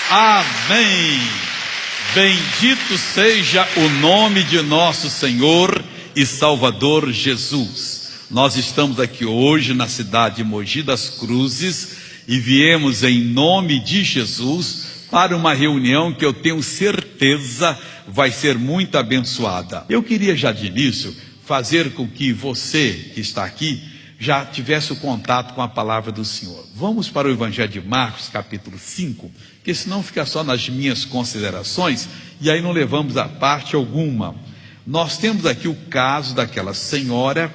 Amém. Bendito seja o nome de nosso Senhor e Salvador Jesus. Nós estamos aqui hoje na cidade de Mogi das Cruzes e viemos em nome de Jesus para uma reunião que eu tenho certeza vai ser muito abençoada. Eu queria já de início fazer com que você que está aqui já tivesse o contato com a palavra do Senhor. Vamos para o Evangelho de Marcos, capítulo 5, que senão fica só nas minhas considerações, e aí não levamos a parte alguma. Nós temos aqui o caso daquela senhora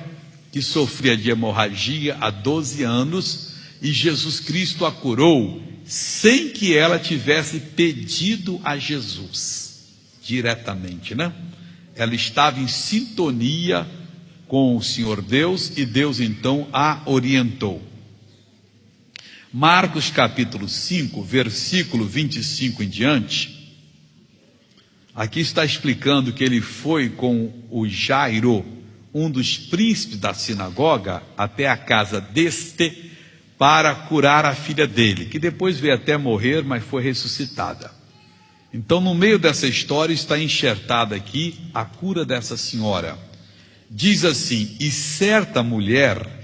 que sofria de hemorragia há 12 anos, e Jesus Cristo a curou, sem que ela tivesse pedido a Jesus, diretamente, né? Ela estava em sintonia com o Senhor Deus, e Deus então a orientou. Marcos capítulo 5, versículo 25 em diante, aqui está explicando que ele foi com o Jairo, um dos príncipes da sinagoga, até a casa deste, para curar a filha dele, que depois veio até morrer, mas foi ressuscitada. Então, no meio dessa história está enxertada aqui a cura dessa senhora. Diz assim: e certa mulher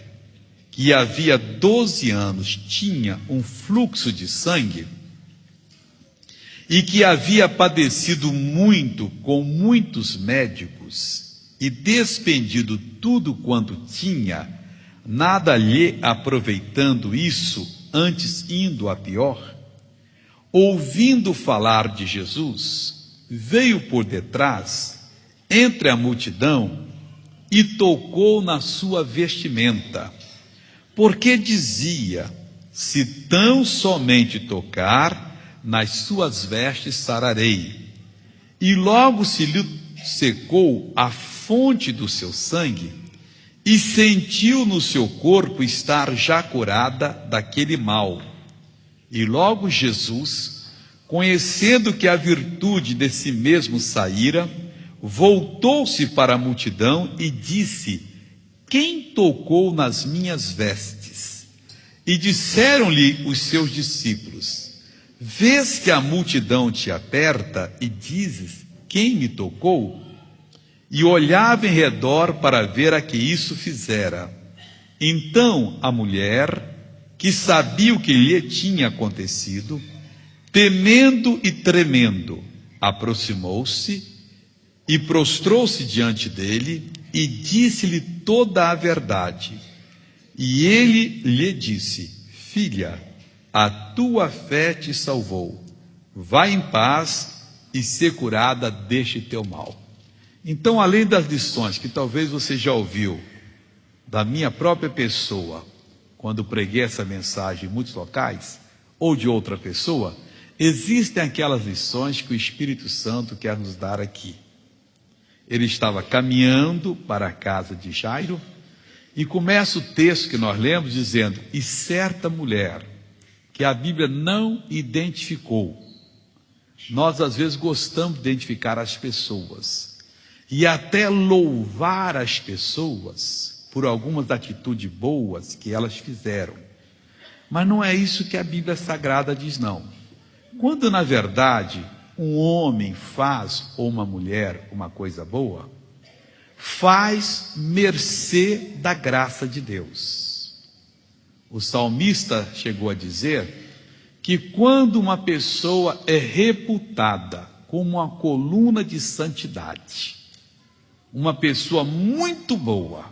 que havia 12 anos tinha um fluxo de sangue e que havia padecido muito com muitos médicos e despendido tudo quanto tinha, nada lhe aproveitando isso, antes indo a pior, ouvindo falar de Jesus, veio por detrás, entre a multidão, e tocou na sua vestimenta, porque dizia: se tão somente tocar nas suas vestes, sararei. E logo se lhe secou a fonte do seu sangue, e sentiu no seu corpo estar já curada daquele mal. E logo Jesus, conhecendo que a virtude de si mesmo saíra, voltou-se para a multidão e disse: quem tocou nas minhas vestes? E disseram-lhe os seus discípulos: vês que a multidão te aperta e dizes: quem me tocou? E olhava em redor para ver a que isso fizera. Então a mulher, que sabia o que lhe tinha acontecido, temendo e tremendo, aproximou-se e prostrou-se diante dele e disse-lhe toda a verdade. E ele lhe disse: filha, a tua fé te salvou. Vai em paz e ser curada deste teu mal. Então, além das lições que talvez você já ouviu da minha própria pessoa, quando preguei essa mensagem em muitos locais, ou de outra pessoa, existem aquelas lições que o Espírito Santo quer nos dar aqui. Ele estava caminhando para a casa de Jairo, e começa o texto que nós lemos dizendo: e certa mulher, que a Bíblia não identificou. Nós às vezes gostamos de identificar as pessoas, e até louvar as pessoas por algumas atitudes boas que elas fizeram. Mas não é isso que a Bíblia Sagrada diz, não. Quando na verdade um homem faz, ou uma mulher, uma coisa boa, faz mercê da graça de Deus. O salmista chegou a dizer que quando uma pessoa é reputada como uma coluna de santidade, uma pessoa muito boa,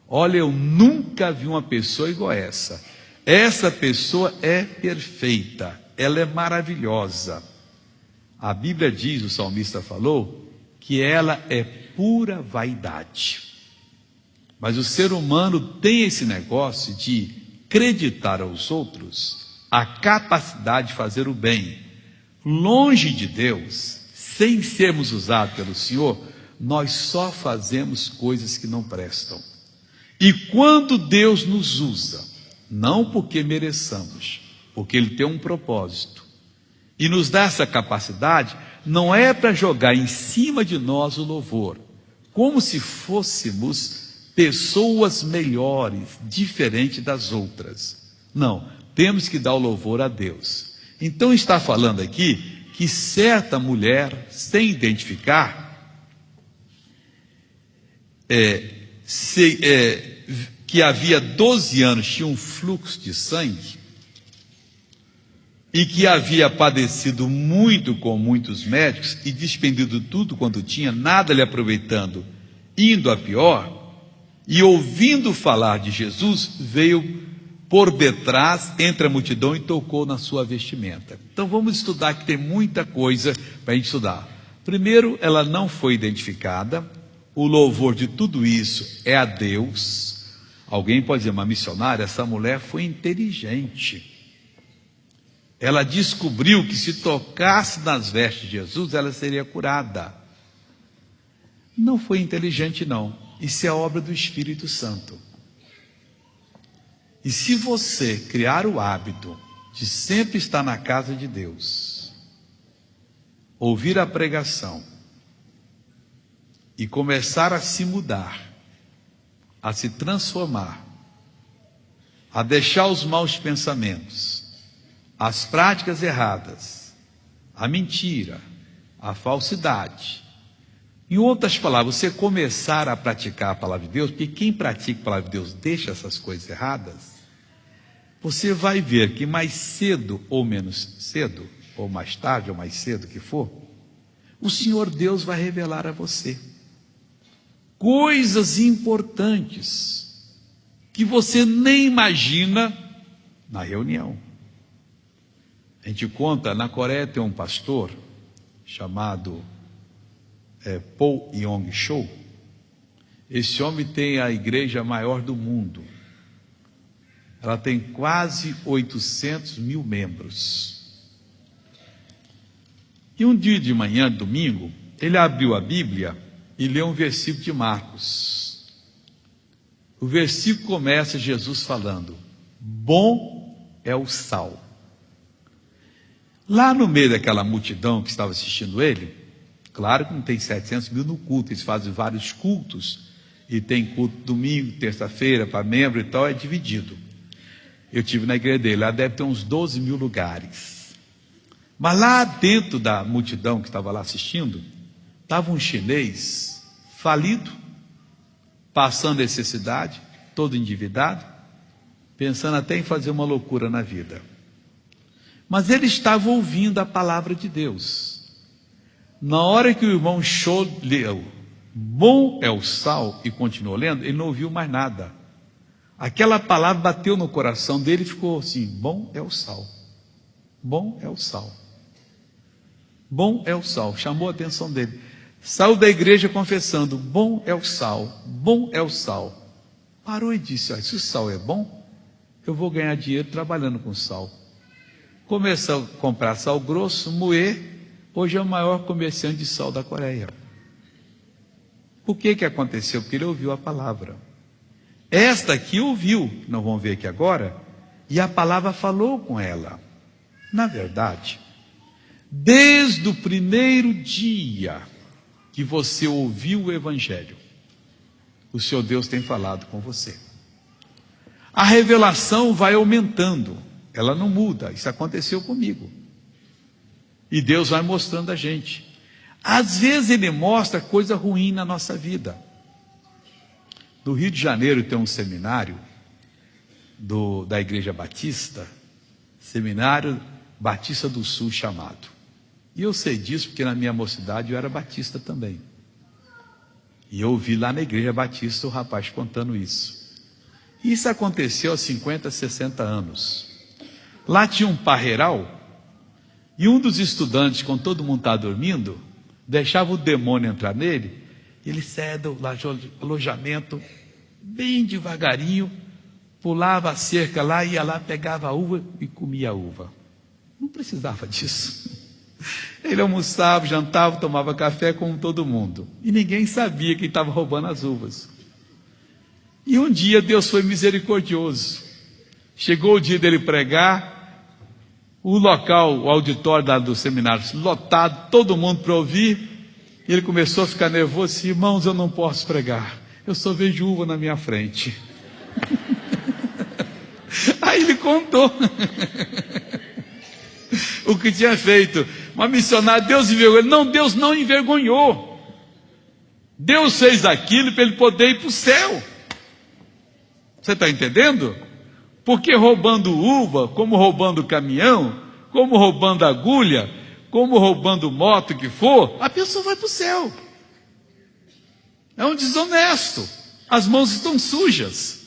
olha, eu nunca vi uma pessoa igual a essa. Essa pessoa é perfeita, ela é maravilhosa. A Bíblia diz, o salmista falou, que ela é pura vaidade. Mas o ser humano tem esse negócio de acreditar aos outros a capacidade de fazer o bem. Longe de Deus, sem sermos usados pelo Senhor, nós só fazemos coisas que não prestam. E quando Deus nos usa, não porque mereçamos, porque Ele tem um propósito, e nos dá essa capacidade, não é para jogar em cima de nós o louvor, como se fôssemos pessoas melhores, diferentes das outras. Não, temos que dar o louvor a Deus. Então está falando aqui que certa mulher, sem identificar, que havia 12 anos tinha um fluxo de sangue e que havia padecido muito com muitos médicos e despendido tudo quanto tinha, nada lhe aproveitando, indo a pior, e ouvindo falar de Jesus, veio por detrás, entre a multidão, e tocou na sua vestimenta. Então vamos estudar, que tem muita coisa para a gente estudar. Primeiro, ela não foi identificada. O louvor de tudo isso é a Deus. Alguém pode dizer, uma missionária, essa mulher foi inteligente. Ela descobriu que se tocasse nas vestes de Jesus, ela seria curada. Não foi inteligente, não. Isso é obra do Espírito Santo. E se você criar o hábito de sempre estar na casa de Deus, ouvir a pregação e começar a se mudar, a se transformar, a deixar os maus pensamentos, as práticas erradas, a mentira, a falsidade. Em outras palavras, você começar a praticar a palavra de Deus, porque quem pratica a palavra de Deus deixa essas coisas erradas, você vai ver que mais cedo ou menos cedo, ou mais tarde ou mais cedo que for, o Senhor Deus vai revelar a você coisas importantes que você nem imagina na reunião. A gente conta, na Coreia tem um pastor chamado Paul Yong-cho. Esse homem tem a igreja maior do mundo. Ela tem quase 800 mil membros. E um dia de manhã, domingo, ele abriu a Bíblia e leu um versículo de Marcos. O versículo começa Jesus falando: bom é o sal. Lá no meio daquela multidão que estava assistindo ele, claro que não tem 700 mil no culto, eles fazem vários cultos, e tem culto domingo, terça-feira, para membro e tal, é dividido. Eu tive na igreja dele, lá deve ter uns 12 mil lugares. Mas lá dentro da multidão que estava lá assistindo, estava um chinês falido, passando necessidade, todo endividado, pensando até em fazer uma loucura na vida. Mas ele estava ouvindo a palavra de Deus. Na hora que o irmão Cho leu, bom é o sal, e continuou lendo, ele não ouviu mais nada. Aquela palavra bateu no coração dele e ficou assim: bom é o sal, bom é o sal, bom é o sal. Chamou a atenção dele. Saiu da igreja confessando: bom é o sal, bom é o sal. Parou e disse: se o sal é bom, eu vou ganhar dinheiro trabalhando com sal. Começou a comprar sal grosso, moer. Hoje é o maior comerciante de sal da Coreia. Por que aconteceu? Porque ele ouviu a palavra. Esta aqui ouviu, não vamos ver aqui agora, e a palavra falou com ela. Na verdade, desde o primeiro dia que você ouviu o Evangelho, o Senhor Deus tem falado com você. A revelação vai aumentando, ela não muda. Isso aconteceu comigo. E Deus vai mostrando a gente. Às vezes Ele mostra coisa ruim na nossa vida. No Rio de Janeiro tem um seminário da Igreja Batista, Seminário Batista do Sul chamado. E eu sei disso porque na minha mocidade eu era batista também. E eu ouvi lá na Igreja Batista o rapaz contando isso. Isso aconteceu há 50, 60 anos. Lá tinha um parreiral, e um dos estudantes, quando todo mundo estava dormindo, deixava o demônio entrar nele. Ele saia do alojamento bem devagarinho, pulava a cerca lá, ia lá, pegava a uva e comia a uva. Não precisava disso. Ele almoçava, jantava, tomava café como todo mundo. E ninguém sabia que ele estava roubando as uvas. E um dia Deus foi misericordioso. Chegou o dia dele pregar, o local, o auditório do seminário lotado, todo mundo para ouvir. E ele começou a ficar nervoso, assim: irmãos, eu não posso pregar, eu só vejo uva na minha frente. Aí ele contou. o que tinha feito. Uma missionária, Deus envergonhou. Não, Deus não envergonhou. Deus fez aquilo para ele poder ir para o céu. Você está entendendo? Porque roubando uva, como roubando caminhão, como roubando agulha, como roubando moto que for, a pessoa vai para o céu. É um desonesto. As mãos estão sujas.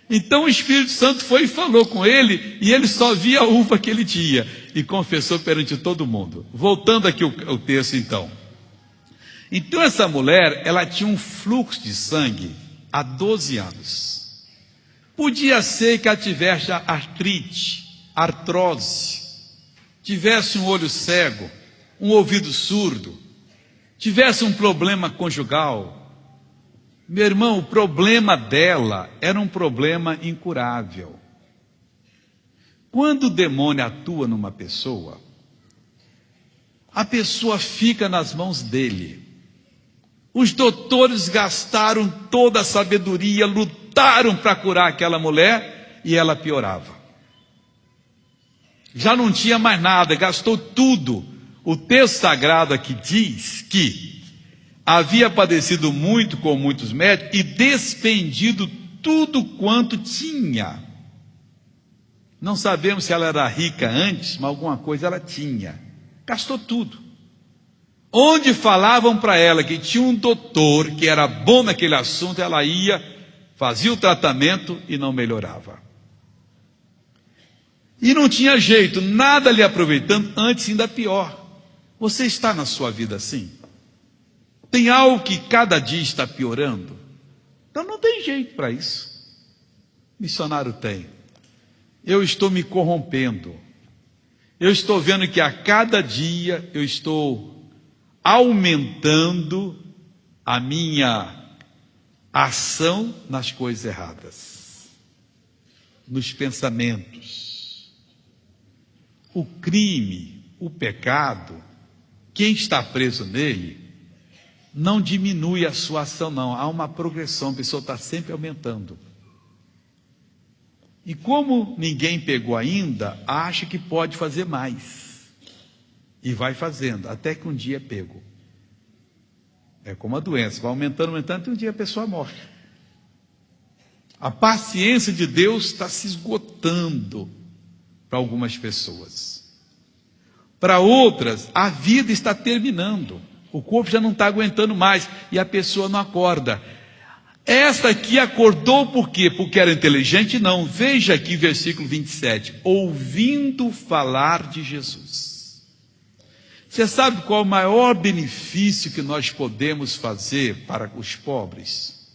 Então o Espírito Santo foi e falou com ele, e ele só via a uva que ele tinha, e confessou perante todo mundo. Voltando aqui o texto então. Então essa mulher, ela tinha um fluxo de sangue há 12 anos. Podia ser que ela tivesse artrite, artrose, tivesse um olho cego, um ouvido surdo, tivesse um problema conjugal. Meu irmão, o problema dela era um problema incurável. Quando o demônio atua numa pessoa, a pessoa fica nas mãos dele. Os doutores gastaram toda a sabedoria, lutaram para curar aquela mulher e ela piorava. Já não tinha mais nada, gastou tudo. O texto sagrado aqui diz que havia padecido muito com muitos médicos e despendido tudo quanto tinha. Não sabemos se ela era rica antes, mas alguma coisa ela tinha. Gastou tudo. Onde falavam para ela que tinha um doutor que era bom naquele assunto, ela ia, fazia o tratamento e não melhorava. E não tinha jeito, nada lhe aproveitando, antes ainda pior. Você está na sua vida assim? Tem algo que cada dia está piorando? Então não tem jeito para isso. Missionário tem. Eu estou me corrompendo. Eu estou vendo que a cada dia eu estou aumentando a minha ação nas coisas erradas, nos pensamentos. O crime, o pecado, quem está preso nele, não diminui a sua ação, não. Há uma progressão, a pessoa está sempre aumentando. E como ninguém pegou ainda, acha que pode fazer mais. E vai fazendo, até que um dia é pego. É como a doença, vai aumentando, aumentando, e um dia a pessoa morre. A paciência de Deus está se esgotando para algumas pessoas. Para outras, a vida está terminando. O corpo já não está aguentando mais e a pessoa não acorda. Esta aqui acordou por quê? Porque era inteligente? Não. Veja aqui versículo 27. Ouvindo falar de Jesus. Você sabe qual é o maior benefício que nós podemos fazer para os pobres?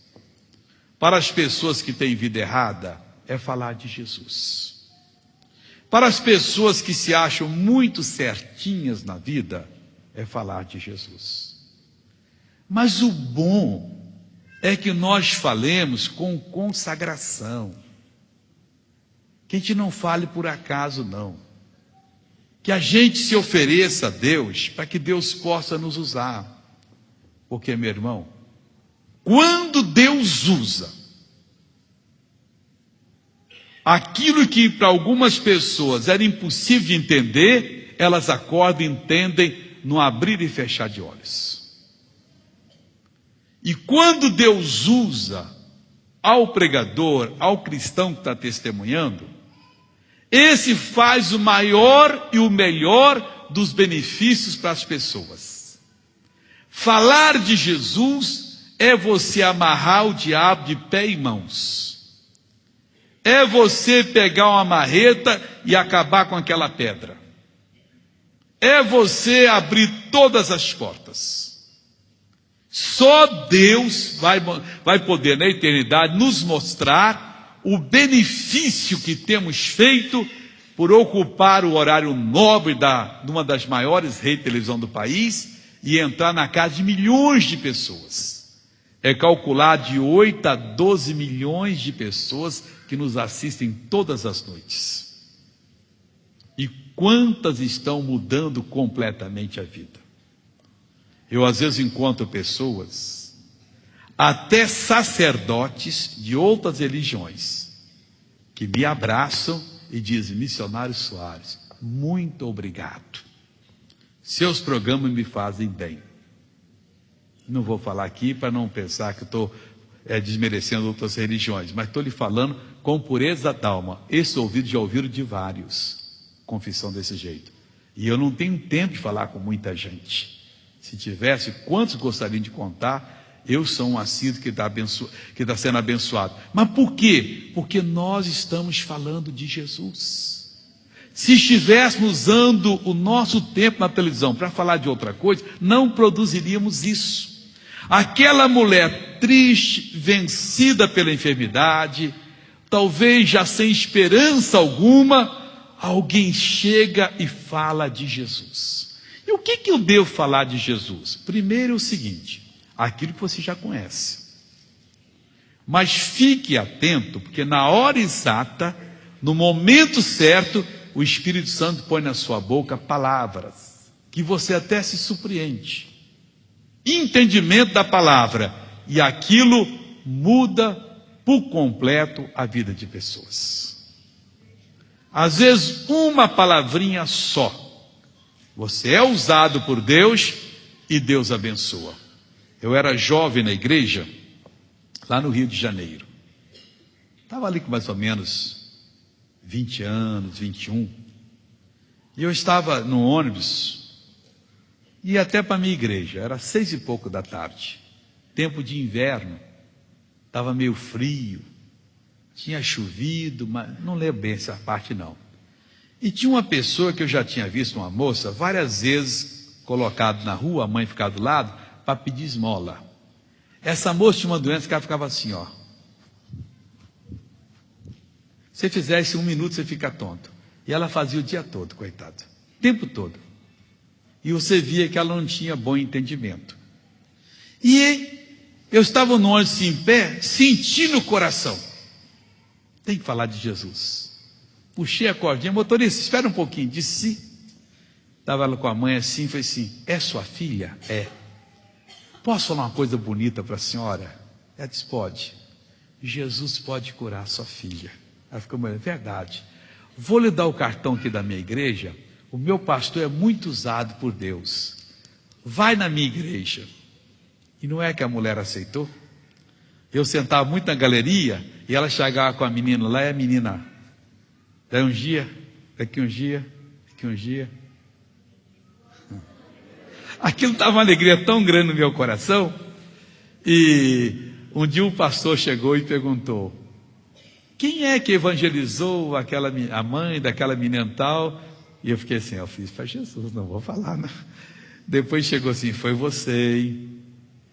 Para as pessoas que têm vida errada? É falar de Jesus. Para as pessoas que se acham muito certinhas na vida? É falar de Jesus. Mas o bom é que nós falemos com consagração. Que a gente não fale por acaso, não. Que a gente se ofereça a Deus para que Deus possa nos usar. Porque, meu irmão, quando Deus usa aquilo que para algumas pessoas era impossível de entender, elas acordam e entendem no abrir e fechar de olhos. E quando Deus usa ao pregador, ao cristão que está testemunhando, esse faz o maior e o melhor dos benefícios para as pessoas. Falar de Jesus é você amarrar o diabo de pé e mãos. É você pegar uma marreta e acabar com aquela pedra. É você abrir todas as portas. Só Deus vai poder na eternidade nos mostrar o benefício que temos feito por ocupar o horário nobre de uma das maiores redes de televisão do país e entrar na casa de milhões de pessoas. É calculado de 8 a 12 milhões de pessoas que nos assistem todas as noites. E quantas estão mudando completamente a vida? Eu às vezes encontro pessoas, até sacerdotes de outras religiões, que me abraçam e dizem: missionário Soares, muito obrigado. Seus programas me fazem bem. Não vou falar aqui para não pensar que estou desmerecendo outras religiões, mas estou lhe falando com pureza da alma. Esse ouvido já ouviram de vários, confissão desse jeito. E eu não tenho tempo de falar com muita gente. Se tivesse, quantos gostariam de contar? Eu sou um assíduo que está sendo abençoado. Mas por quê? Porque nós estamos falando de Jesus. Se estivéssemos usando o nosso tempo na televisão para falar de outra coisa, não produziríamos isso. Aquela mulher triste, vencida pela enfermidade, talvez já sem esperança alguma, alguém chega e fala de Jesus. E o que eu devo falar de Jesus? Primeiro é o seguinte, aquilo que você já conhece. Mas fique atento, porque na hora exata, no momento certo, o Espírito Santo põe na sua boca palavras, que você até se surpreende. Entendimento da palavra, e aquilo muda por completo a vida de pessoas. Às vezes uma palavrinha só, você é usado por Deus e Deus abençoa. Eu era jovem na igreja, lá no Rio de Janeiro, estava ali com mais ou menos 20 anos, 21, e eu estava no ônibus, e até para a minha igreja, era 6 e pouco da tarde, tempo de inverno, estava meio frio, tinha chovido, mas não lembro bem essa parte não. E tinha uma pessoa que eu já tinha visto, uma moça, várias vezes colocado na rua, a mãe ficava do lado, para pedir esmola. Essa moça tinha uma doença que ela ficava assim, ó. Se fizer isso 1 minuto, você fica tonto. E ela fazia o dia todo, coitado, o tempo todo. E você via que ela não tinha bom entendimento. E eu estava no ônibus em pé, sentindo o coração. Tem que falar de Jesus. Puxei a cordinha, motorista, espera um pouquinho, disse sim. Estava ela com a mãe assim, foi assim, é sua filha? É. Posso falar uma coisa bonita para a senhora? Ela disse, pode. Jesus pode curar sua filha. Ela ficou, é verdade. Vou lhe dar o cartão aqui da minha igreja. O meu pastor é muito usado por Deus. Vai na minha igreja. E não é que a mulher aceitou? Eu sentava muito na galeria e ela chegava com a menina lá e a menina, daí um dia, daqui um dia, daqui um dia. Aquilo estava uma alegria tão grande no meu coração. E um dia o pastor chegou e perguntou, quem é que evangelizou a mãe daquela menina tal? E eu fiquei assim, eu fiz para Jesus, não vou falar, não. Depois chegou assim, foi você, hein?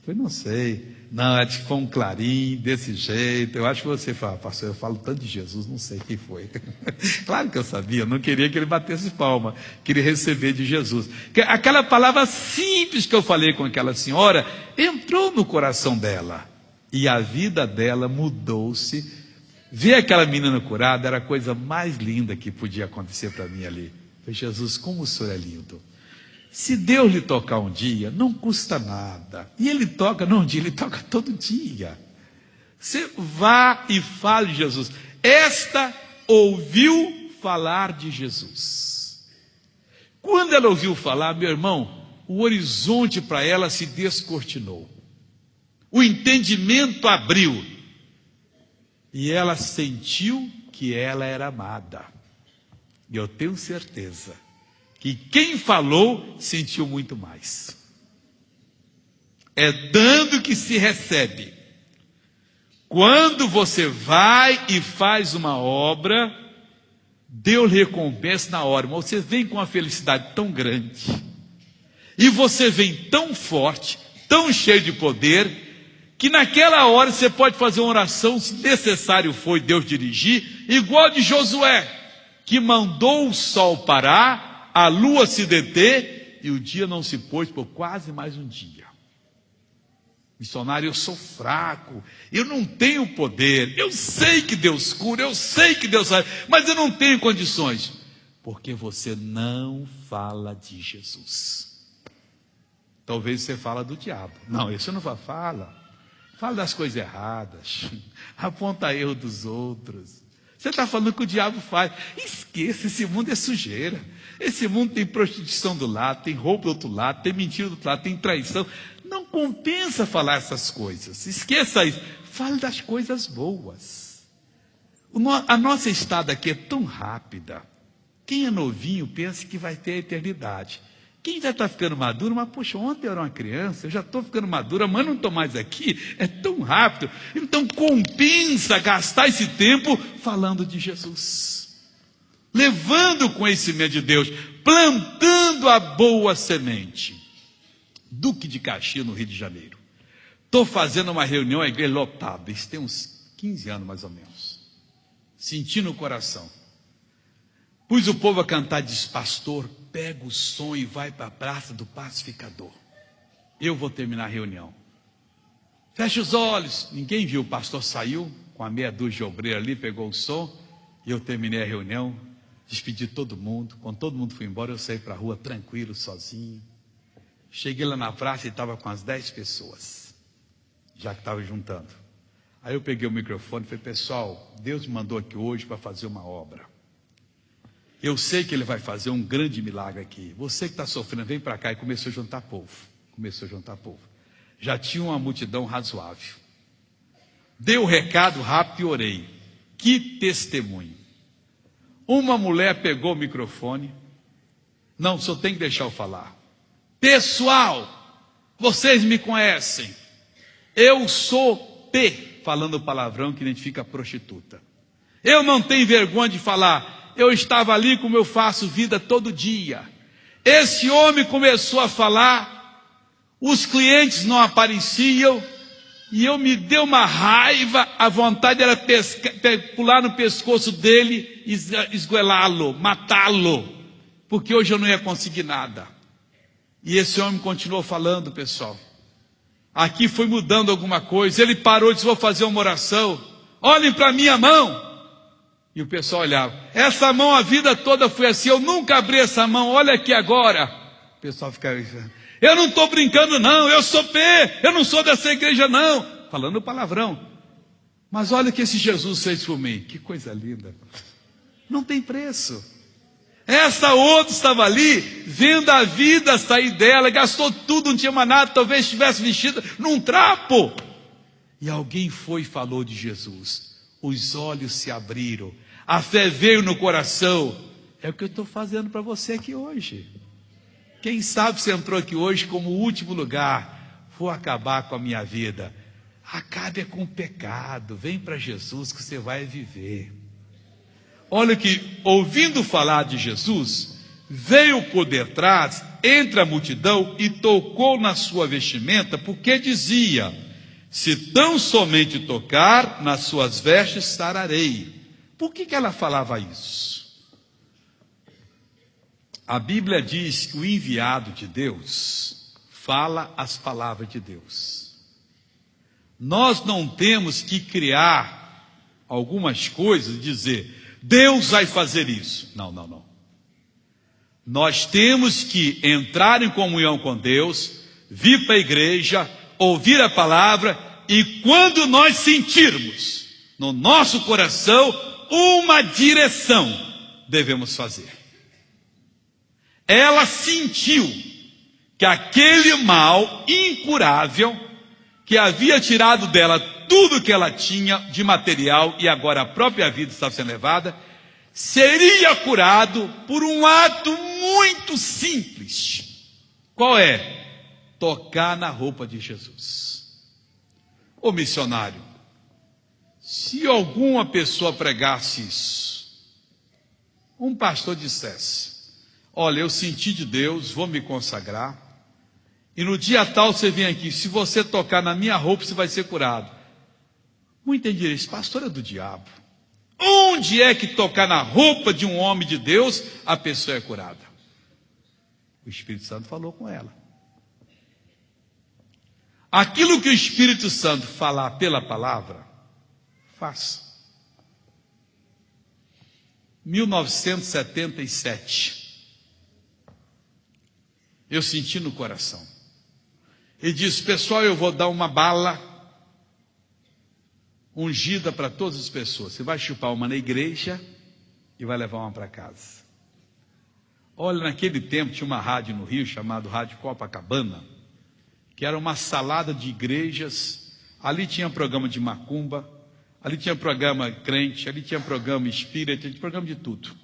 Eu não sei. Não, acho que foi um clarim, desse jeito. Eu acho que você fala, pastor, eu falo tanto de Jesus, não sei quem foi. Claro que eu sabia, não queria que ele batesse palma, queria receber de Jesus. Aquela palavra simples que eu falei com aquela senhora, entrou no coração dela. E a vida dela mudou-se. Ver aquela menina curada era a coisa mais linda que podia acontecer para mim ali. Jesus, como o senhor é lindo. Se Deus lhe tocar um dia, não custa nada. E Ele toca não um dia, Ele toca todo dia. Você vá e fale de Jesus. Esta ouviu falar de Jesus. Quando ela ouviu falar, meu irmão, o horizonte para ela se descortinou. O entendimento abriu. E ela sentiu que ela era amada. E eu tenho certeza que quem falou sentiu muito mais. É dando que se recebe. Quando você vai e faz uma obra, Deus recompensa na hora, mas você vem com uma felicidade tão grande, e você vem tão forte, tão cheio de poder, que naquela hora você pode fazer uma oração, se necessário for Deus dirigir, igual de Josué, que mandou o sol parar, a lua se deter, e o dia não se pôs por quase mais um dia. Missionário, eu sou fraco, eu não tenho poder, eu sei que Deus cura, eu sei que Deus sabe, mas eu não tenho condições, porque você não fala de Jesus. Talvez você fala do diabo. Não, isso não fala das coisas erradas, aponta erro dos outros, Você está falando que o diabo faz. Esqueça, esse mundo é sujeira. Esse mundo tem prostituição do lado, tem roubo do outro lado, tem mentira do outro lado, tem traição. Não compensa falar essas coisas. Esqueça isso. Fale das coisas boas. A nossa estada aqui é tão rápida. Quem é novinho pensa que vai ter a eternidade. Quem já está ficando maduro, mas poxa, ontem eu era uma criança, eu já estou ficando madura, mas não estou mais aqui, é tão rápido. Então compensa gastar esse tempo falando de Jesus, levando o conhecimento de Deus, plantando a boa semente. Duque de Caxias, no Rio de Janeiro. Estou fazendo uma reunião, a igreja lotada, isso tem uns 15 anos mais ou menos. Senti no coração. Pus o povo a cantar, diz: pastor, pega o som e vai para a Praça do Pacificador. Eu vou terminar a reunião. Fecha os olhos. Ninguém viu, o pastor saiu com a meia dúzia de obreiro ali, pegou o som, e eu terminei a reunião, despedi todo mundo. Quando todo mundo foi embora, eu saí para a rua tranquilo, sozinho. Cheguei lá na praça e estava com as 10 pessoas, já que estava juntando. Aí eu peguei o microfone e falei: pessoal, Deus me mandou aqui hoje para fazer uma obra. Eu sei que Ele vai fazer um grande milagre aqui. Você que está sofrendo, vem para cá. E começou a juntar povo. Já tinha uma multidão razoável. Dei o recado rápido e orei. Que testemunho. Uma mulher pegou o microfone. Não, só tem que deixar eu falar. Pessoal, vocês me conhecem. Eu sou P, falando o palavrão que identifica a prostituta. Eu não tenho vergonha de falar. Eu estava ali como eu faço vida todo dia. Esse homem começou a falar, os clientes não apareciam, e eu me deu uma raiva, a vontade era pular no pescoço dele, esgoelá-lo, matá-lo, porque hoje eu não ia conseguir nada. E esse homem continuou falando, pessoal. Aqui foi mudando alguma coisa. Ele parou e disse: vou fazer uma oração. Olhem para a minha mão. E o pessoal olhava. Essa mão a vida toda foi assim. Eu nunca abri essa mão. Olha aqui agora. O pessoal ficava: eu não estou brincando não. Eu sou P. Eu não sou dessa igreja não. Falando palavrão. Mas olha o que esse Jesus fez por mim. Que coisa linda. Não tem preço. Essa outra estava ali, vendo a vida sair dela. Gastou tudo, não tinha mais nada. Talvez estivesse vestida num trapo. E alguém foi e falou de Jesus. Os olhos se abriram. A fé veio no coração. É o que eu estou fazendo para você aqui hoje. Quem sabe você entrou aqui hoje como último lugar. Vou acabar com a minha vida. Acabe com o pecado. Vem para Jesus que você vai viver. Olha que, ouvindo falar de Jesus, veio por detrás, entre a multidão, e tocou na sua vestimenta, porque dizia: se tão somente tocar nas suas vestes, sararei. Por que ela falava isso? A Bíblia diz que o enviado de Deus fala as palavras de Deus. Nós não temos que criar algumas coisas e dizer: Deus vai fazer isso. Não. Nós temos que entrar em comunhão com Deus, vir para a igreja, ouvir a palavra, e quando nós sentirmos no nosso coração uma direção, devemos fazer. Ela sentiu que aquele mal incurável, que havia tirado dela tudo que ela tinha de material, e agora a própria vida estava sendo levada, seria curado por um ato muito simples. Qual é? Tocar na roupa de Jesus. Ô missionário, se alguma pessoa pregasse isso, um pastor dissesse: olha, eu senti de Deus, vou me consagrar, e no dia tal você vem aqui, se você tocar na minha roupa, você vai ser curado. Muito entendido, esse pastor é do diabo. Onde é que tocar na roupa de um homem de Deus, a pessoa é curada? O Espírito Santo falou com ela. Aquilo que o Espírito Santo falar pela palavra, faça. 1977, eu senti no coração. Ele disse: pessoal, eu vou dar uma bala. ungida para todas as pessoas. Você vai chupar uma na igreja e vai levar uma para casa. Olha, naquele tempo tinha uma rádio no Rio, chamada Rádio Copacabana, que era uma salada de igrejas. Ali tinha programa de macumba, ali tinha programa crente, ali tinha programa espírita, tinha programa de tudo.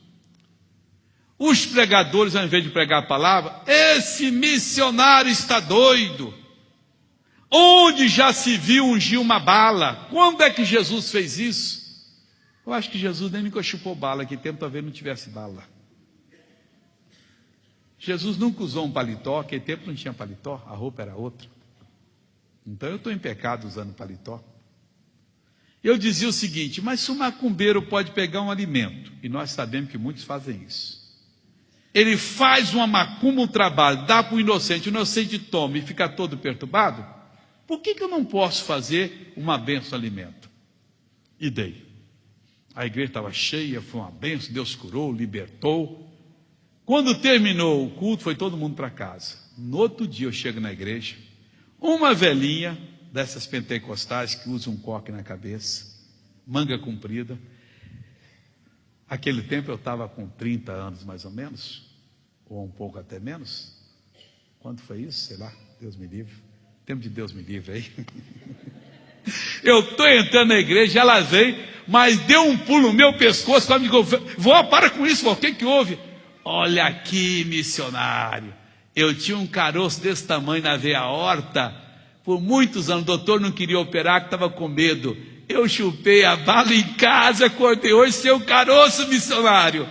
Os pregadores, ao invés de pregar a palavra, esse missionário está doido. Onde já se viu ungir uma bala? Quando é que Jesus fez isso? Eu acho que Jesus nem nunca chupou bala, que tempo talvez não tivesse bala. Jesus nunca usou um paletó, que tempo não tinha paletó, a roupa era outra. Então eu estou em pecado usando paletó. Eu dizia o seguinte: mas se o macumbeiro pode pegar um alimento, e nós sabemos que muitos fazem isso, ele faz uma macumba, um trabalho, dá para o inocente toma e fica todo perturbado, por que eu não posso fazer uma benção alimento? E dei. A igreja estava cheia, foi uma benção, Deus curou, libertou. Quando terminou o culto, foi todo mundo para casa. No outro dia eu chego na igreja, uma velhinha dessas pentecostais que usa um coque na cabeça, manga comprida. Aquele tempo eu estava com 30 anos mais ou menos, ou um pouco até menos. Quanto foi isso? Sei lá, Deus me livre. Tempo de Deus me livre aí. Eu estou entrando na igreja, ela veio, mas deu um pulo no meu pescoço, quando me ligou: vó, para com isso, vó, o que houve? Olha aqui, missionário, eu tinha um caroço desse tamanho na veia aorta, por muitos anos, o doutor não queria operar, que estava com medo. Eu chupei a bala em casa, acordei hoje, seu caroço, missionário.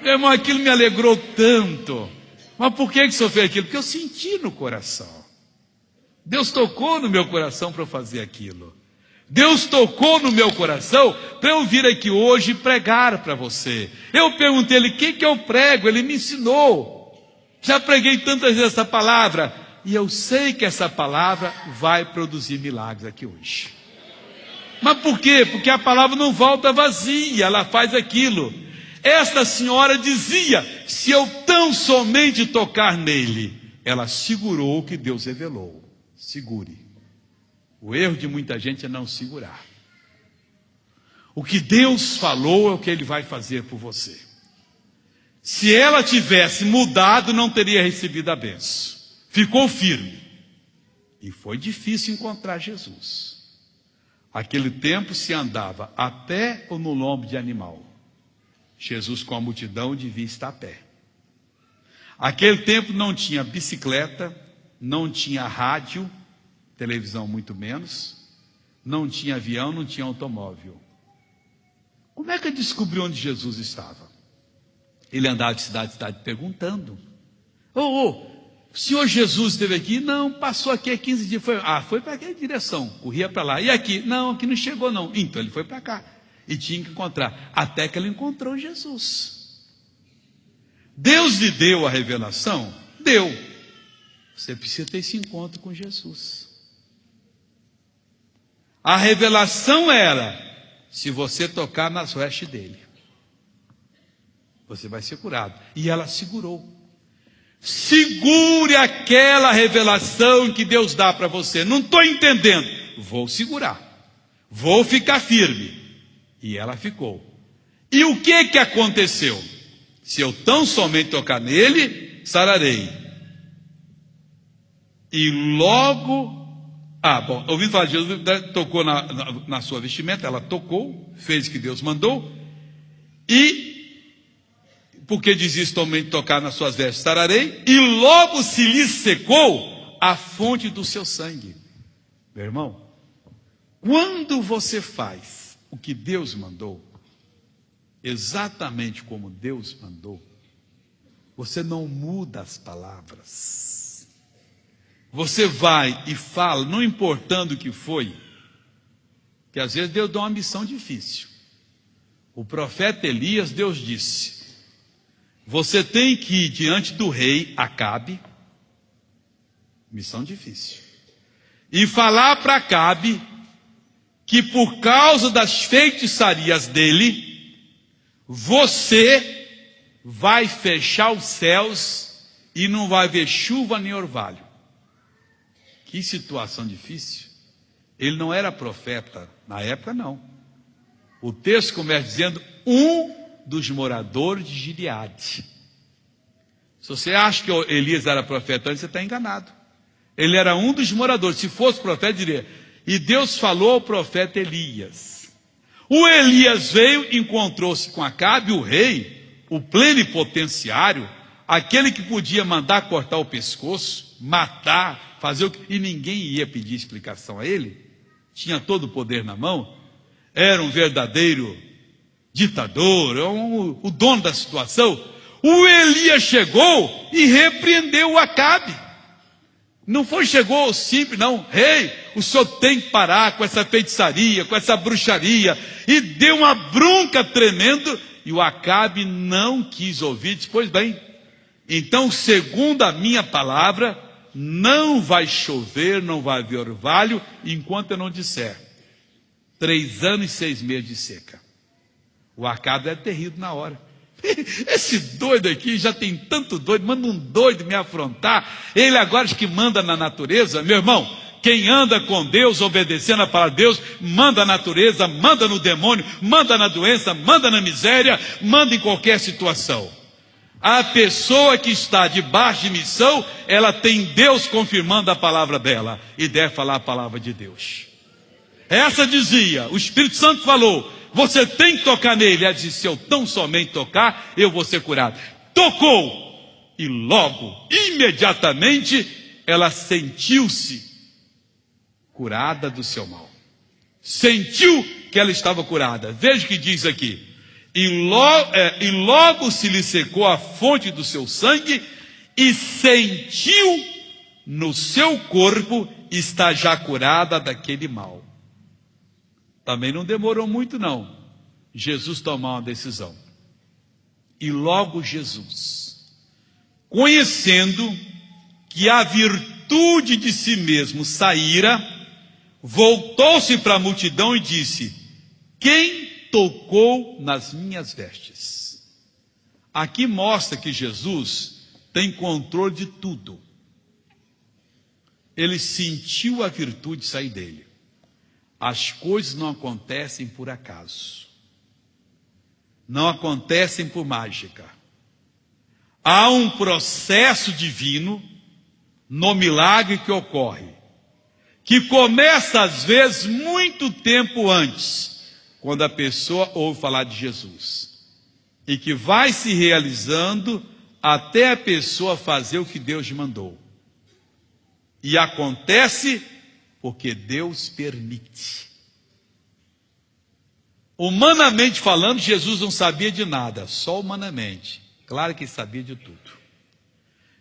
Meu irmão, aquilo me alegrou tanto. Mas por que o senhor fez aquilo? Porque eu senti no coração. Deus tocou no meu coração para eu fazer aquilo. Deus tocou no meu coração para eu vir aqui hoje pregar para você. Eu perguntei a ele: o que eu prego? Ele me ensinou. Já preguei tantas vezes essa palavra, e eu sei que essa palavra vai produzir milagres aqui hoje. Mas por quê? Porque a palavra não volta vazia, ela faz aquilo. Esta senhora dizia: se eu tão somente tocar nele. Ela segurou o que Deus revelou. Segure. O erro de muita gente é não segurar. O que Deus falou é o que Ele vai fazer por você. Se ela tivesse mudado, não teria recebido a bênção. Ficou firme. E foi difícil encontrar Jesus. Aquele tempo se andava a pé ou no lombo de animal. Jesus, com a multidão, devia estar a pé. Aquele tempo não tinha bicicleta, não tinha rádio, televisão muito menos, não tinha avião, não tinha automóvel. Como é que ele descobriu onde Jesus estava? Ele andava de cidade em cidade perguntando: o senhor Jesus esteve aqui? Não, passou aqui há 15 dias. Foi para aquela direção, corria para lá. E aqui? Não, aqui não chegou não. Então ele foi para cá e tinha que encontrar, até que ele encontrou Jesus. Deus lhe deu a revelação? Deu. Você precisa ter esse encontro com Jesus. A revelação era: se você tocar nas vestes dele, você vai ser curado. E ela segurou. Segure aquela revelação que Deus dá para você. Não estou entendendo. Vou segurar. Vou ficar firme. E ela ficou. E o que aconteceu? Se eu tão somente tocar nele, sararei. E logo... ouvindo falar de Jesus, tocou na sua vestimenta, ela tocou, fez o que Deus mandou, e, porque diz isso, somente tocar nas suas vestes, sararei, e logo se lhe secou a fonte do seu sangue. Meu irmão, quando você faz o que Deus mandou, exatamente como Deus mandou, você não muda as palavras. Você vai e fala, não importando o que foi, que às vezes Deus dá uma missão difícil. O profeta Elias, Deus disse: você tem que ir diante do rei Acabe, missão difícil, e falar para Acabe que por causa das feitiçarias dele, você vai fechar os céus e não vai ver chuva nem orvalho. Que situação difícil. Ele não era profeta, na época não. O texto começa dizendo, um dos moradores de Gileade. Se você acha que Elias era profeta antes, você está enganado. Ele era um dos moradores. Se fosse profeta, diria, e Deus falou ao profeta Elias. O Elias veio, encontrou-se com Acabe, o rei, o plenipotenciário, aquele que podia mandar cortar o pescoço, matar, fazer o que... E ninguém ia pedir explicação a ele. Tinha todo o poder na mão. Era um verdadeiro ditador, o dono da situação. O Elias chegou e repreendeu o Acabe. Não chegou simples, não. Rei, o senhor tem que parar com essa feitiçaria, com essa bruxaria. E deu uma bronca tremenda. E o Acabe não quis ouvir. Disse, pois bem, então, segundo a minha palavra, não vai chover, não vai haver orvalho, enquanto eu não disser 3 anos e 6 meses de seca. O Acabe é terrível na hora. Esse doido aqui, já tem tanto doido, manda um doido me afrontar. Ele agora que manda na natureza. Meu irmão, quem anda com Deus, obedecendo a palavra de Deus, manda na natureza, manda no demônio, manda na doença, manda na miséria, manda em qualquer situação. A pessoa que está debaixo de missão, ela tem Deus confirmando a palavra dela, e deve falar a palavra de Deus. Essa dizia, o Espírito Santo falou, você tem que tocar nele. Ela disse, se eu tão somente tocar, eu vou ser curado. Tocou, e logo, imediatamente, ela sentiu-se curada do seu mal. Sentiu que ela estava curada. Veja o que diz aqui. E logo se lhe secou a fonte do seu sangue, e sentiu no seu corpo estar já curada daquele mal. Também não demorou muito não, Jesus tomou uma decisão. E logo Jesus, conhecendo que a virtude de si mesmo saíra, voltou-se para a multidão e disse, quem tocou nas minhas vestes? Aqui mostra que Jesus tem controle de tudo. Ele sentiu a virtude sair dele. As coisas não acontecem por acaso. Não acontecem por mágica. Há um processo divino no milagre que ocorre, que começa às vezes muito tempo antes, quando a pessoa ouve falar de Jesus, e que vai se realizando até a pessoa fazer o que Deus mandou. E acontece porque Deus permite. Humanamente falando, Jesus não sabia de nada, só humanamente. Claro que sabia de tudo.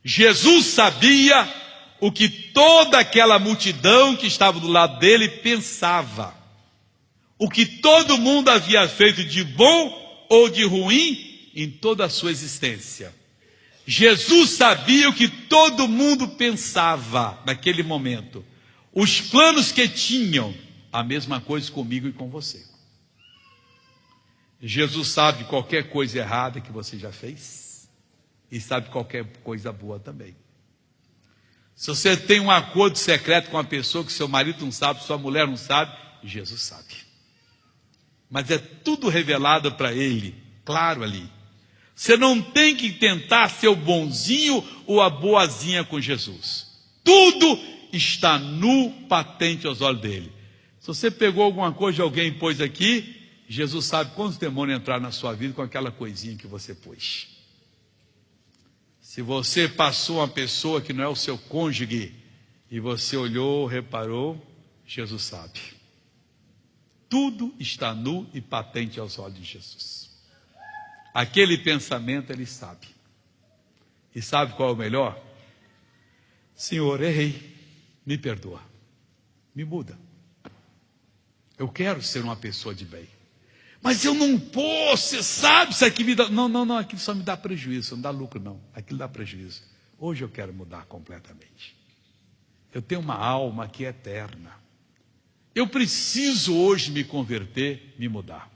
Jesus sabia o que toda aquela multidão que estava do lado dele pensava. O que todo mundo havia feito de bom ou de ruim em toda a sua existência. Jesus sabia o que todo mundo pensava naquele momento. Os planos que tinham, a mesma coisa comigo e com você. Jesus sabe qualquer coisa errada que você já fez, e sabe qualquer coisa boa também. Se você tem um acordo secreto com uma pessoa que seu marido não sabe, sua mulher não sabe, Jesus sabe. Mas é tudo revelado para ele, claro ali. Você não tem que tentar ser o bonzinho ou a boazinha com Jesus. Tudo está nu, patente aos olhos dele. Se você pegou alguma coisa de alguém e pôs aqui, Jesus sabe quantos demônios entraram na sua vida com aquela coisinha que você pôs. Se você passou uma pessoa que não é o seu cônjuge, e você olhou, reparou, Jesus sabe. Tudo está nu e patente aos olhos de Jesus. Aquele pensamento ele sabe. E sabe qual é o melhor? Senhor, errei, me perdoa, me muda. Eu quero ser uma pessoa de bem. Mas eu não posso, você sabe, isso aqui me dá... Não, aquilo só me dá prejuízo, não dá lucro não, aquilo dá prejuízo. Hoje eu quero mudar completamente. Eu tenho uma alma que é eterna. Eu preciso hoje me converter, me mudar.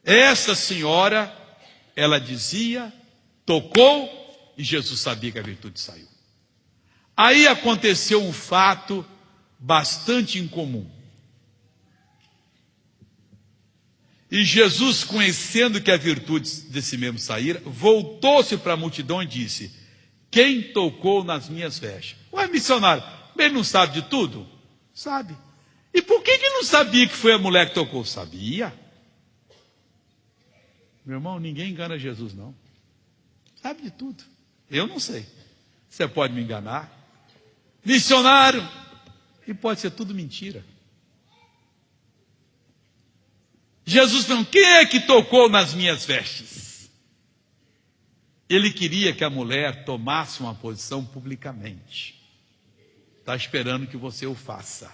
Essa senhora, ela dizia, tocou, e Jesus sabia que a virtude saiu. Aí aconteceu um fato bastante incomum. E Jesus, conhecendo que a virtude de si mesmo saíra, voltou-se para a multidão e disse: quem tocou nas minhas vestes? Ué, missionário, ele não sabe de tudo? Sabe. E por que não sabia que foi a mulher que tocou? Sabia. Meu irmão, ninguém engana Jesus, não. Sabe de tudo. Eu não sei. Você pode me enganar. Missionário. E pode ser tudo mentira. Jesus perguntou: quem é que tocou nas minhas vestes? Ele queria que a mulher tomasse uma posição publicamente. Está esperando que você o faça.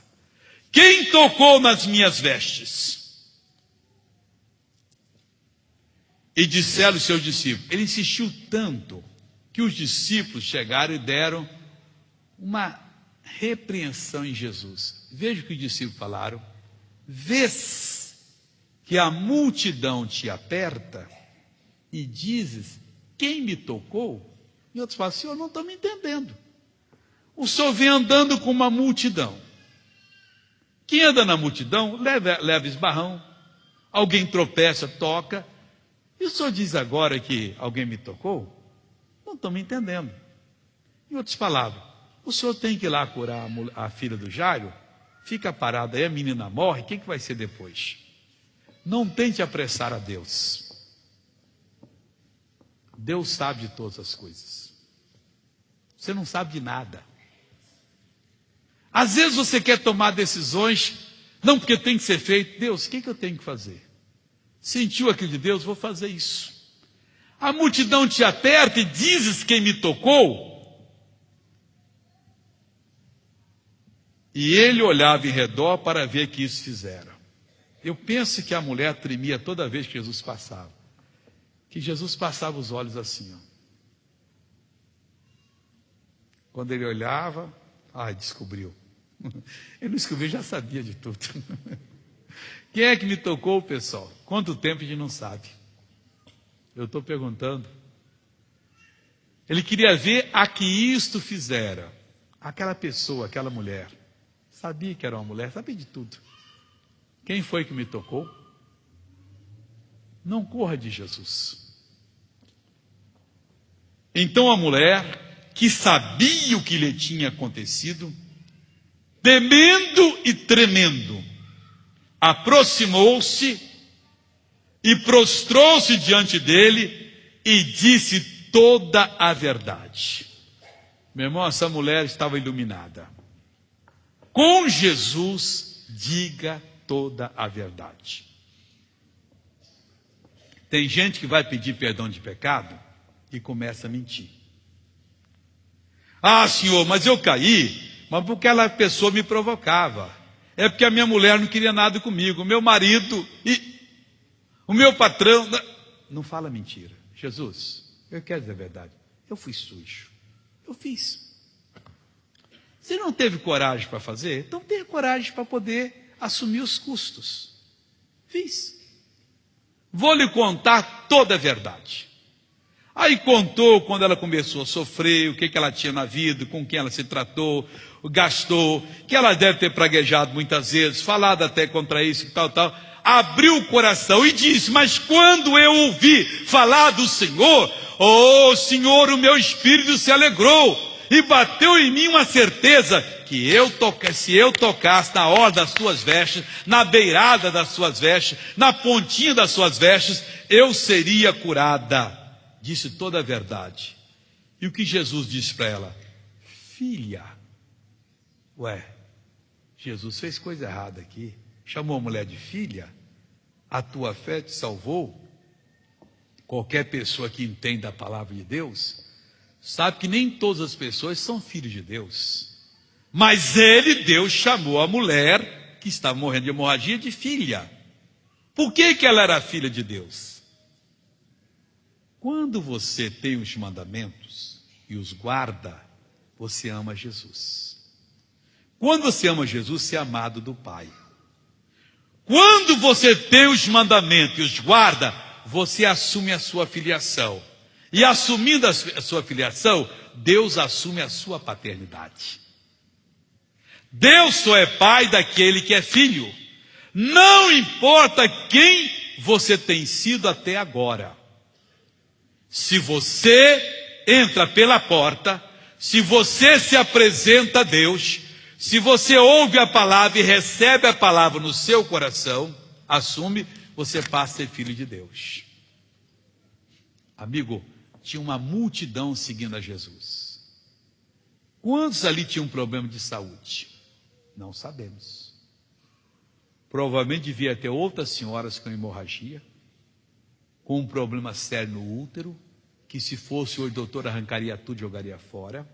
Quem tocou nas minhas vestes? E disseram os seus discípulos. Ele insistiu tanto que os discípulos chegaram e deram uma repreensão em Jesus. Veja o que os discípulos falaram. Vês que a multidão te aperta e dizes: quem me tocou? E outros falam: senhor, não estou me entendendo. O senhor vem andando com uma multidão. Quem anda na multidão leva esbarrão, alguém tropeça, toca. E o senhor diz agora que alguém me tocou? Não estou me entendendo. Em outras palavras, o senhor tem que ir lá curar a filha do Jairo, fica parado aí, a menina morre, o que vai ser depois? Não tente apressar a Deus. Deus sabe de todas as coisas. Você não sabe de nada. Às vezes você quer tomar decisões, não porque tem que ser feito. Deus, o que eu tenho que fazer? Sentiu aquilo de Deus, vou fazer isso. A multidão te aperta e dizes: quem me tocou? E ele olhava em redor para ver que isso fizeram. Eu penso que a mulher tremia toda vez que Jesus passava. Que Jesus passava os olhos assim, ó. Quando ele olhava, descobriu. Ele não descobriu, já sabia de tudo. Quem é que me tocou, pessoal? Quanto tempo a gente não sabe? Eu estou perguntando. Ele queria ver a que isto fizera. Aquela pessoa, aquela mulher. Sabia que era uma mulher, sabia de tudo. Quem foi que me tocou? Não corra de Jesus. Então a mulher, que sabia o que lhe tinha acontecido, temendo e tremendo, aproximou-se e prostrou-se diante dele e disse toda a verdade. Meu irmão, essa mulher estava iluminada. Com Jesus, diga toda a verdade. Tem gente que vai pedir perdão de pecado e começa a mentir. Senhor, mas eu caí, mas porque aquela pessoa me provocava. É porque a minha mulher não queria nada comigo, o meu marido e o meu patrão. Não fala mentira. Jesus, eu quero dizer a verdade. Eu fui sujo. Eu fiz. Você não teve coragem para fazer? Então tenha coragem para poder assumir os custos. Fiz. Vou lhe contar toda a verdade. Aí contou quando ela começou a sofrer, o que ela tinha na vida, com quem ela se tratou, gastou, que ela deve ter praguejado muitas vezes, falado até contra isso e tal. Abriu o coração e disse: mas quando eu ouvi falar do Senhor, Senhor, o meu espírito se alegrou e bateu em mim uma certeza que se eu tocasse na orla das suas vestes, na beirada das suas vestes, na pontinha das suas vestes, eu seria curada. Disse toda a verdade. E o que Jesus disse para ela? Filha. Jesus fez coisa errada aqui. Chamou a mulher de filha. A tua fé te salvou. Qualquer pessoa que entenda a palavra de Deus sabe que nem todas as pessoas são filhos de Deus. Mas Deus chamou a mulher que estava morrendo de hemorragia de filha. Por que ela era filha de Deus? Quando você tem os mandamentos e os guarda, você ama Jesus. Quando você ama Jesus, você é amado do Pai. Quando você tem os mandamentos e os guarda, você assume a sua filiação. E assumindo a sua filiação, Deus assume a sua paternidade. Deus só é pai daquele que é filho. Não importa quem você tem sido até agora. Se você entra pela porta, se você se apresenta a Deus, se você ouve a palavra e recebe a palavra no seu coração, assume, você passa a ser filho de Deus. Amigo, tinha uma multidão seguindo a Jesus. Quantos ali tinham um problema de saúde? Não sabemos. Provavelmente devia ter outras senhoras com hemorragia, com um problema sério no útero, que se fosse hoje o doutor arrancaria tudo e jogaria fora.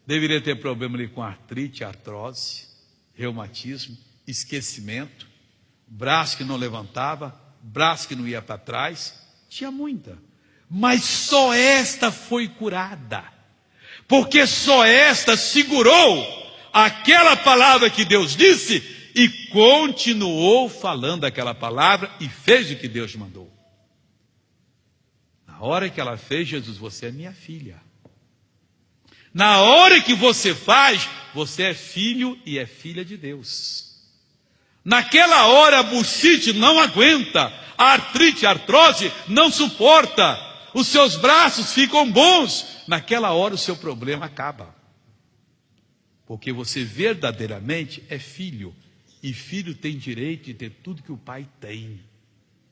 Deveria ter problema ali com artrite, artrose, reumatismo, esquecimento, braço que não levantava, braço que não ia para trás. Tinha muita. Mas só esta foi curada. Porque só esta segurou aquela palavra que Deus disse e continuou falando aquela palavra e fez o que Deus mandou. Na hora que ela fez, Jesus, você é minha filha. Na hora que você faz, você é filho e é filha de Deus. Naquela hora a bursite não aguenta, a artrite, a artrose não suporta, os seus braços ficam bons. Naquela hora o seu problema acaba. Porque você verdadeiramente é filho. E filho tem direito de ter tudo que o pai tem.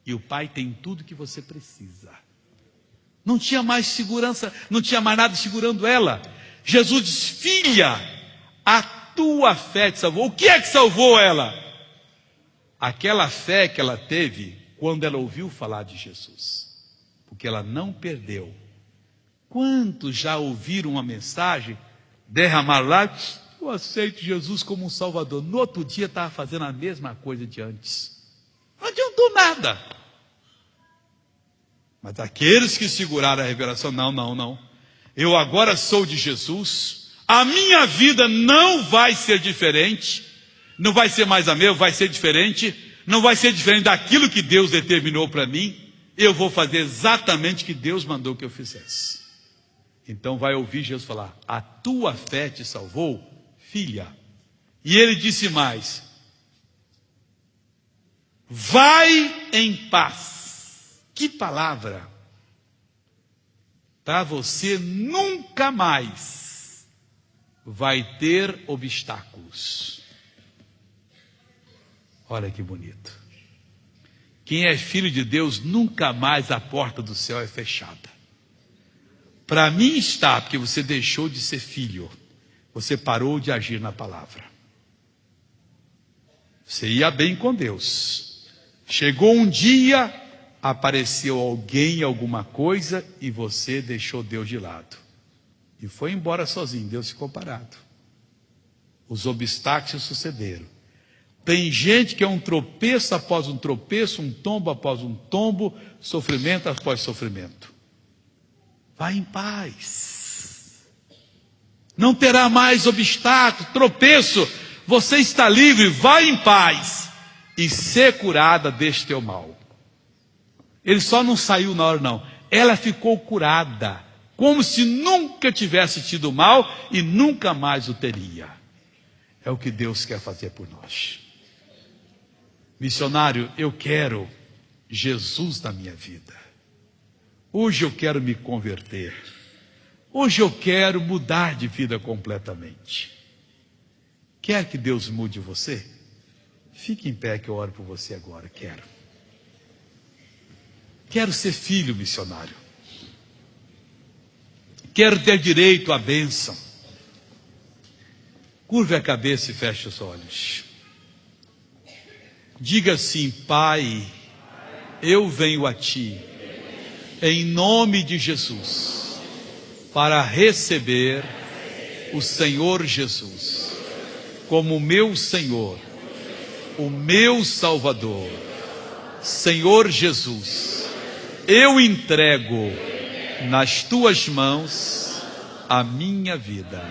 E o pai tem tudo que você precisa. Não tinha mais segurança, não tinha mais nada segurando ela. Jesus diz, filha, a tua fé te salvou. O que é que salvou ela? Aquela fé que ela teve quando ela ouviu falar de Jesus. Porque ela não perdeu. Quantos já ouviram uma mensagem, derramaram lá, eu aceito Jesus como um Salvador. No outro dia estava fazendo a mesma coisa de antes. Não adiantou nada. Mas aqueles que seguraram a revelação, não. Eu agora sou de Jesus. A minha vida não vai ser diferente. Não vai ser mais a mesma, vai ser diferente. Não vai ser diferente daquilo que Deus determinou para mim. Eu vou fazer exatamente o que Deus mandou que eu fizesse. Então vai ouvir Jesus falar, a tua fé te salvou, filha. E ele disse mais, vai em paz. Que palavra! Para você nunca mais vai ter obstáculos. Olha que bonito. Quem é filho de Deus, nunca mais a porta do céu é fechada. Para mim está, porque você deixou de ser filho. Você parou de agir na palavra. Você ia bem com Deus. Chegou um dia, apareceu alguém, alguma coisa, e você deixou Deus de lado. E foi embora sozinho, Deus ficou parado. Os obstáculos sucederam. Tem gente que é um tropeço após um tropeço, um tombo após um tombo, sofrimento após sofrimento. Vai em paz. Não terá mais obstáculo, tropeço. Você está livre, vai em paz. E ser curada deste teu mal. Ele só não saiu na hora não. Ela ficou curada. Como se nunca tivesse tido mal e nunca mais o teria. É o que Deus quer fazer por nós. Missionário, eu quero Jesus na minha vida. Hoje eu quero me converter. Hoje eu quero mudar de vida completamente. Quer que Deus mude você? Fique em pé que eu oro por você agora. Quero ser filho, missionário. Quero ter direito à bênção. Curve a cabeça e feche os olhos. Diga assim, Pai, eu venho a Ti, em nome de Jesus, para receber o Senhor Jesus, como meu Senhor, o meu Salvador. Senhor Jesus, eu entrego nas Tuas mãos a minha vida.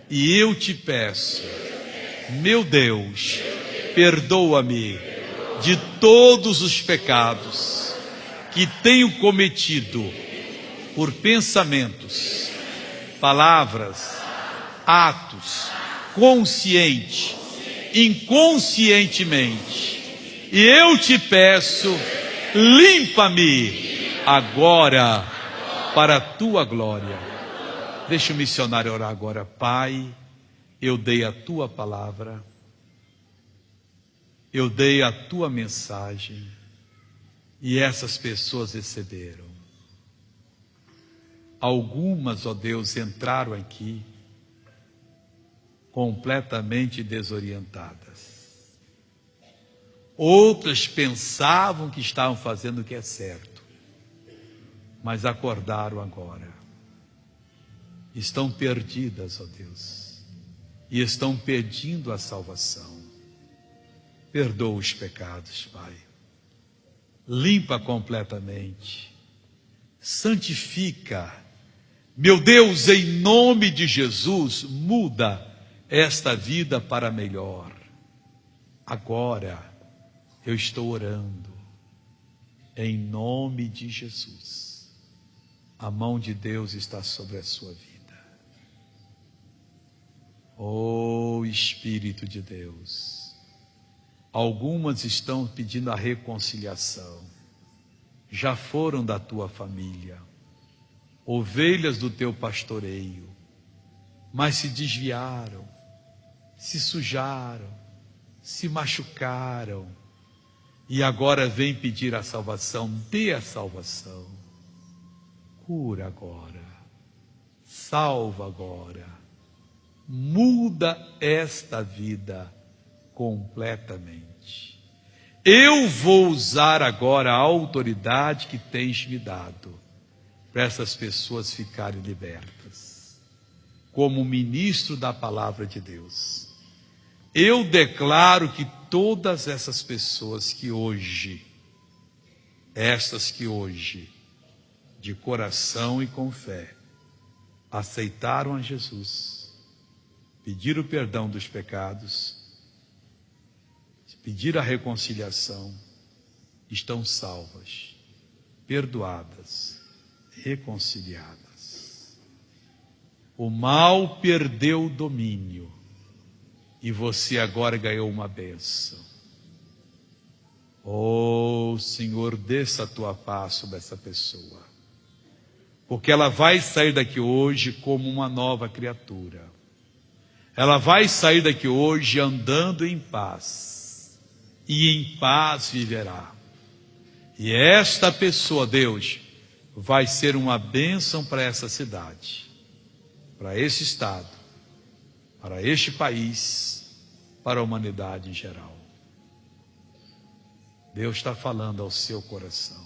E eu te peço, meu Deus, perdoa-me de todos os pecados que tenho cometido por pensamentos, palavras, atos, consciente, inconscientemente. E eu te peço, limpa-me agora para a tua glória. Deixa o missionário orar agora. Pai, eu dei a tua palavra, eu dei a tua mensagem, e essas pessoas receberam. Algumas, ó Deus, entraram aqui completamente desorientadas. Outras pensavam que estavam fazendo o que é certo, mas acordaram agora. Estão perdidas, ó Deus, e estão pedindo a salvação. Perdoa os pecados, Pai. Limpa completamente. Santifica. Meu Deus, em nome de Jesus, muda esta vida para melhor. Agora eu estou orando em nome de Jesus. A mão de Deus está sobre a sua vida. Oh Espírito de Deus, algumas estão pedindo a reconciliação, já foram da tua família, ovelhas do teu pastoreio, mas se desviaram, se sujaram, se machucaram, e agora vem pedir a salvação. Dê a salvação, cura agora, salva agora, muda esta vida completamente. Eu vou usar agora a autoridade que tens me dado para essas pessoas ficarem libertas. Como ministro da palavra de Deus, eu declaro que todas essas pessoas que hoje, de coração e com fé, aceitaram a Jesus, pediram o perdão dos pecados, pediram a reconciliação, estão salvas, perdoadas, reconciliadas. O mal perdeu o domínio e você agora ganhou uma bênção. Oh Senhor, desça a tua paz sobre essa pessoa, porque ela vai sair daqui hoje como uma nova criatura. Ela vai sair daqui hoje andando em paz, e em paz viverá. E esta pessoa, Deus, vai ser uma bênção para essa cidade, para esse estado, para este país, para a humanidade em geral. Deus está falando ao seu coração.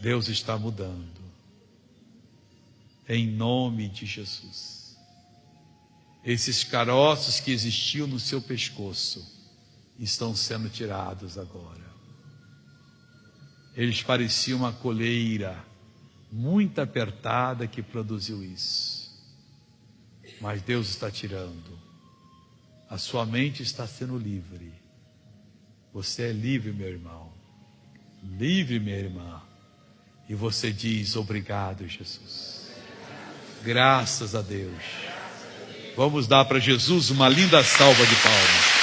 Deus está mudando. Em nome de Jesus. Esses caroços que existiam no seu pescoço estão sendo tirados agora. Eles pareciam uma coleira muito apertada que produziu isso. Mas Deus está tirando. A sua mente está sendo livre. Você é livre, meu irmão. Livre, minha irmã. E você diz: obrigado, Jesus. Graças a Deus. Vamos dar para Jesus uma linda salva de palmas.